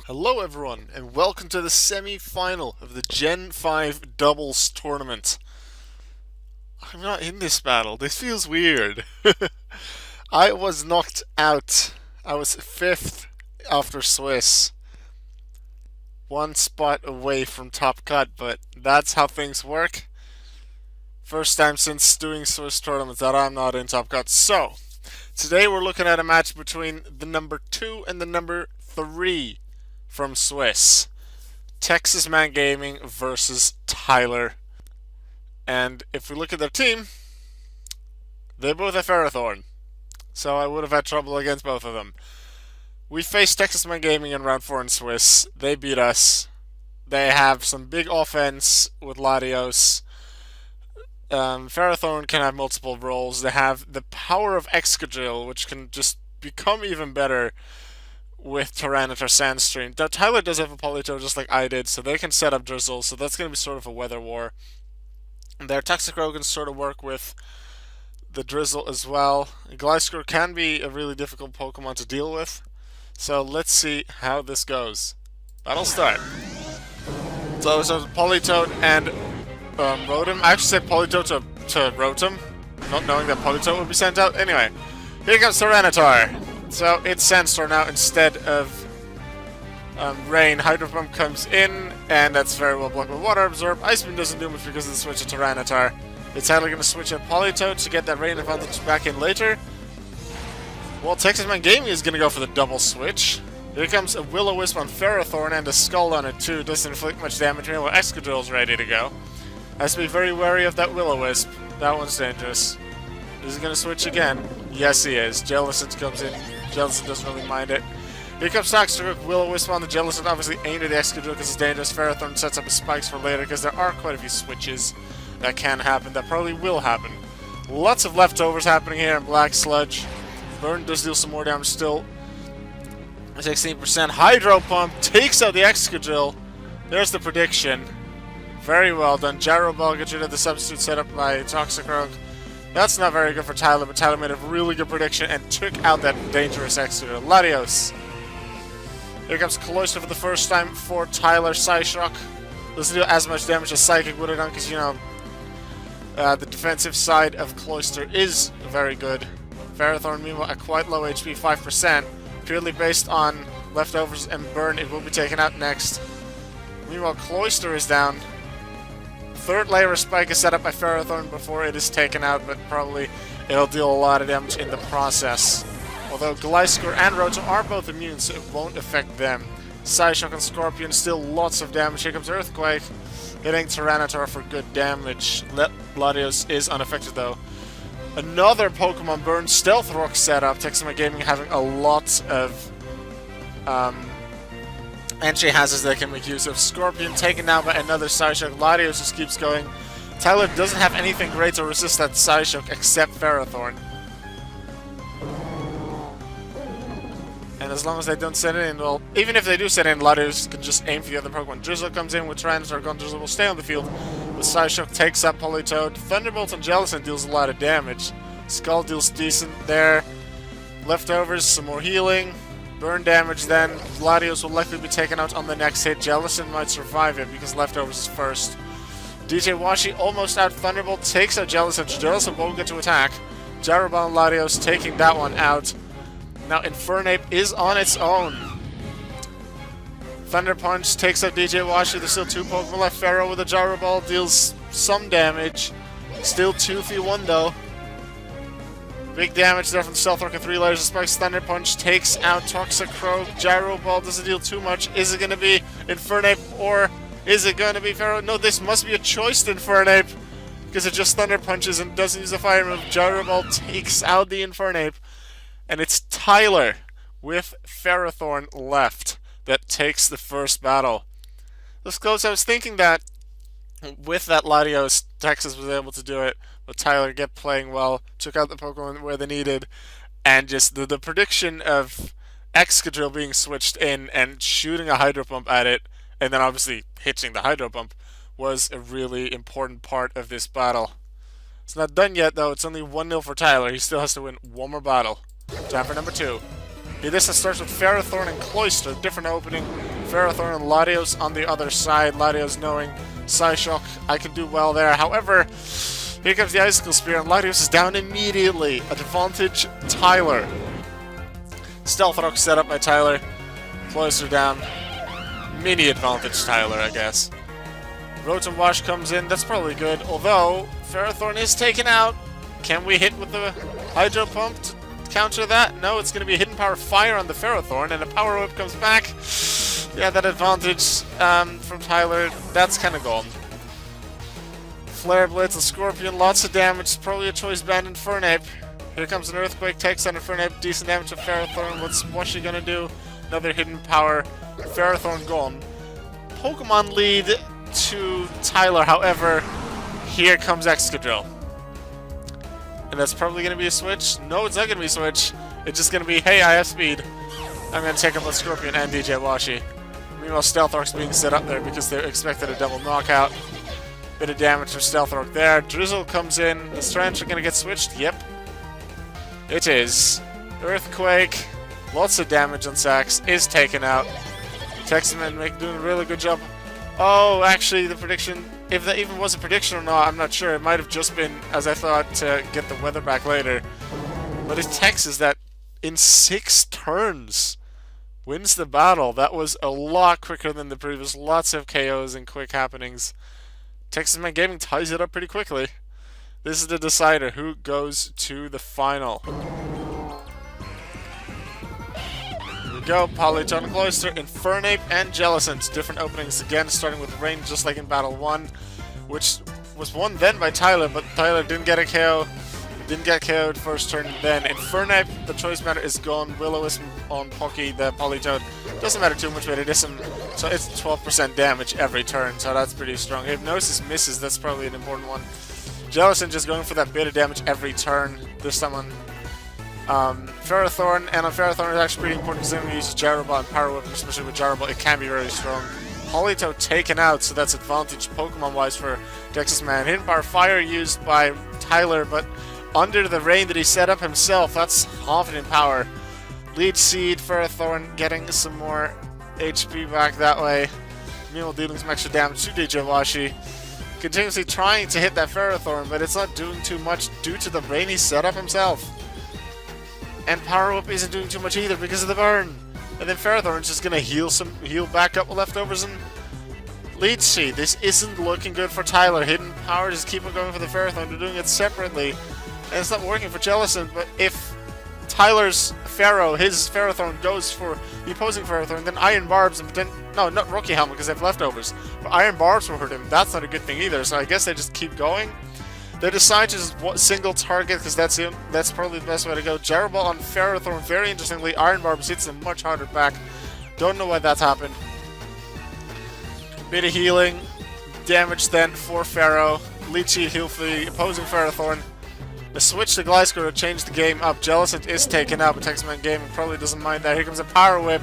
Hello everyone, and welcome to the semi-final of the Gen 5 Doubles Tournament. I'm not in this battle. This feels weird. I was knocked out. I was 5th after Swiss. One spot away from top cut, but that's how things work. First time since doing Swiss tournaments that I'm not in top cut. So, today we're looking at a match between the number 2 and the number 3 from Swiss. TexasManGaming versus Tyler. And if we look at their team, they both have Ferrothorn. So I would have had trouble against both of them. We faced TexasManGaming in round 4 in Swiss. They beat us. They have some big offense with Latios. Ferrothorn can have multiple roles. They have the power of Excadrill, which can just become even better with Tyranitar Sandstream. Now, Tyler does have a Polito just like I did, so they can set up Drizzle, so that's going to be sort of a weather war. And their Toxicroak can sort of work with the Drizzle as well. Gliscor can be a really difficult Pokemon to deal with, so let's see how this goes. Battle start. So Politoed and Rotom. I actually said Politoed to Rotom, not knowing that Politoed would be sent out. Anyway, here comes Tyranitar. So it's Sandstorm now instead of Rain. Hydro Pump comes in, and that's very well blocked with Water Absorb. Ice Beam doesn't do much because of the switch to Tyranitar. It's either going to switch at Politoed to get that Rain advantage back in later. Well, TexasManGaming is going to go for the double switch. Here comes a Will-O-Wisp on Ferrothorn and a Skull on it too. Doesn't inflict much damage while Excadrill is ready to go. Has to be very wary of that Will-O-Wisp. That one's dangerous. Is he going to switch again? Yes, he is. Jellicent comes in. Jellicent doesn't really mind it. Here comes Toxicroak. Will-O-Wisp on the Jellicent, obviously aimed at the Excadrill because it's dangerous. Ferrothorn sets up his spikes for later because there are quite a few switches that can happen, that probably will happen. Lots of leftovers happening here in Black Sludge. Burn does deal some more damage still. 16%. Hydro Pump takes out the Excadrill. There's the prediction. Very well done. Gyro Ball gets rid of the substitute set up by Toxicroak. That's not very good for Tyler, but Tyler made a really good prediction and took out that dangerous Excadrill. Latios. Here comes Cloyster for the first time for Tyler. Psyshock doesn't do as much damage as Psychic would have done because, you know, the defensive side of Cloyster is very good. Ferrothorn, meanwhile, at quite low HP, 5%. Purely based on leftovers and burn, it will be taken out next. Meanwhile, Cloyster is down. Third layer of Spike is set up by Ferrothorn before it is taken out, but probably it'll deal a lot of damage in the process. Although Gliscor and Rotom are both immune, so it won't affect them. Psyshock and Scorpion, still lots of damage. Here comes Earthquake, hitting Tyranitar for good damage. Latios is unaffected though. Another Pokemon Burn Stealth Rock setup. TexasManGaming having a lot of entry hazards they can make use of. Scorpion taken down by another Psyshock. Latios just keeps going. Tyler doesn't have anything great to resist that Psyshock except Ferrothorn. And as long as they don't send it in, well, even if they do send it in, Latios can just aim for the other Pokemon. Drizzle comes in with Tyranitar. Drizzle will stay on the field. The Psyshock takes up Politoed. Thunderbolt and Jellicent deals a lot of damage. Skull deals decent there. Leftovers, some more healing. Burn damage then. Latios will likely be taken out on the next hit. Jellicent might survive it because leftovers is first. DJ Washi almost out. Thunderbolt takes out Jellicent. Jellicent won't get to attack. Gyro Ball and Latios taking that one out. Now Infernape is on its own. Thunder Punch takes out DJ Washi. There's still 2 Pokemon left. Pharaoh with a Gyro Ball deals some damage. Still 2v1 though. Big damage there from Stealth Rock and 3 layers of spikes. Thunder Punch takes out Toxicroak. Gyro Ball doesn't deal too much. Is it going to be Infernape or is it going to be Pharaoh? No, this must be a choice to Infernape because it just Thunder Punches and doesn't use a fire move. Gyro Ball takes out the Infernape. And it's Tyler with Ferrothorn left that takes the first battle. This close. I was thinking that with that Latios, Texas was able to do it, but Tyler kept playing well, took out the Pokemon where they needed, and just the prediction of Excadrill being switched in and shooting a Hydro Pump at it, and then obviously hitting the Hydro Pump, was a really important part of this battle. It's not done yet though, it's only 1-0 for Tyler. He still has to win one more battle. Time for number 2. This starts with Ferrothorn and Cloyster, different opening. Ferrothorn and Latios on the other side. Latios knowing Psyshock, I can do well there. However, here comes the Icicle Spear, and Latios is down immediately. Advantage Tyler. Stealth Rock set up by Tyler. Cloyster down. Mini advantage Tyler, I guess. Rotom Wash comes in, that's probably good. Although, Ferrothorn is taken out. Can we hit with the Hydro Pump to counter that? No, it's going to be a Hidden Power Fire on the Ferrothorn, and a Power Whip comes back. Yeah, that advantage from Tyler, that's kind of gone. Flare Blitz and Scorpion, lots of damage. Probably a Choice Band and Fernape. Here comes an Earthquake, takes on a Fernape, decent damage to Ferrothorn. What's she gonna do? Another Hidden Power. Ferrothorn gone. Pokemon lead to Tyler, however, here comes Excadrill. And that's probably gonna be a switch. No, it's not gonna be a switch. It's just gonna be, hey, I have speed. I'm gonna take up the Scorpion and DJ Washi. Meanwhile, Stealth Rock's being set up there because they expected a double knockout. Bit of damage from Stealth Rock there. Drizzle comes in. Is Tyranitar gonna get switched? Yep. It is. Earthquake. Lots of damage on Sax. Is taken out. TexasMan doing a really good job. Oh, actually, the prediction, if that even was a prediction or not, I'm not sure. It might have just been, as I thought, to get the weather back later. But it's Texas that, in 6 turns, wins the battle. That was a lot quicker than the previous. Lots of KOs and quick happenings. TexasManGaming ties it up pretty quickly. This is the decider. Who goes to the final? Here we go. Polytron, Cloyster, Infernape, and Jellicent. Different openings again, starting with Rain, just like in Battle 1, which was won then by Tyler, but Tyler didn't get a KO. Didn't get KO'd first turn then. Infernape, the choice matter is gone. Will-O-Wisp on Pocky, the Politoed. Doesn't matter too much, but it is some. So it's 12% damage every turn, so that's pretty strong. Hypnosis misses, that's probably an important one. Jellicent just going for that bit of damage every turn. This time on Ferrothorn, and on Ferrothorn it's actually pretty important because then we use Gyrobot and Power Whip, especially with Gyrobot, it can be very strong. Politoed taken out, so that's advantage Pokemon-wise for TexasMan. Hidden Power Fire used by Tyler, but under the rain that he set up himself, that's half an in power. Leech Seed, Ferrothorn getting some more HP back that way. Meanwhile, dealing some extra damage to DJ Washi. Continuously trying to hit that Ferrothorn, but it's not doing too much due to the rain he set up himself. And Power Whip isn't doing too much either because of the burn. And then Ferrothorn's just gonna heal back up with leftovers and Leech Seed. This isn't looking good for Tyler. Hidden Power just keep on going for the Ferrothorn. They're doing it separately. And it's not working for Jellicent, but if Tyler's his Ferrothorn goes for the opposing Ferrothorn, then Iron Barbs and then no, not Rocky Helmet because they have leftovers. But Iron Barbs will hurt him. That's not a good thing either. So I guess they just keep going. They decide to just single target because that's probably the best way to go. Gyroball on Ferrothorn. Very interestingly, Iron Barbs hits him much harder back. Don't know why that's happened. Bit of healing, damage then for Ferro. Leechy heal for the opposing Ferrothorn. The switch to Gliscor to change the game up. Jellicent is taken out, but TexasManGaming probably doesn't mind that. Here comes a Power Whip.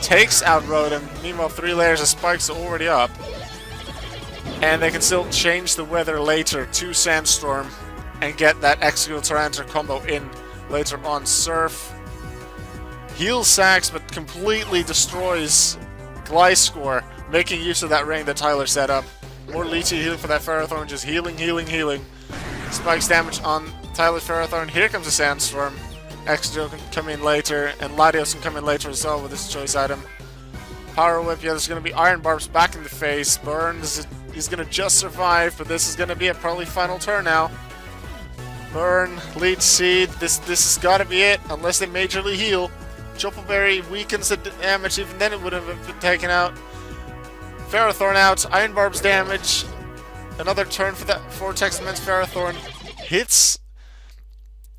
Takes out Rotom. Meanwhile, 3 layers of spikes are already up. And they can still change the weather later to Sandstorm and get that Excadrill Tyranitar combo in later on. Surf heals Sax, but completely destroys Gliscor, making use of that ring that Tyler set up. More Leechy healing for that Ferrothorn, just healing. Spikes damage on Tyler's Ferrothorn. Here comes a Sandstorm. Excadrill can come in later, and Latios can come in later as well with this choice item. Power Whip, yeah, there's going to be Iron Barbs back in the face. Burns, he's going to just survive, but this is going to be a probably final turn now. Burn, Leech Seed, this has got to be it, unless they majorly heal. Chople Berry weakens the damage, even then it would have been taken out. Ferrothorn out, Iron Barbs damage. Another turn for TexasMan's Ferrothorn. Hits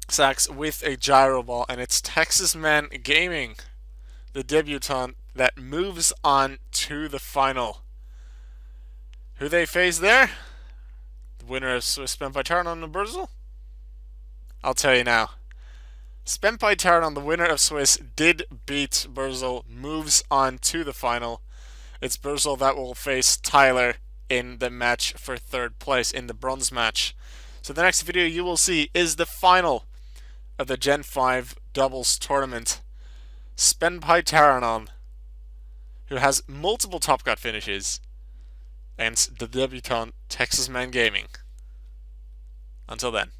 Sax with a Gyro Ball, and it's TexasManGaming, the debutant, that moves on to the final. Who they face there? The winner of Swiss Spent on the Burzle? I'll tell you now. Spent on the winner of Swiss did beat Burzle, moves on to the final. It's Burzle that will face Tyler in the match for 3rd place, in the bronze match. So the next video you will see is the final of the Gen 5 doubles tournament. Spenpai Taranon, who has multiple Top Cut finishes, and the debutant Texas Man Gaming. Until then.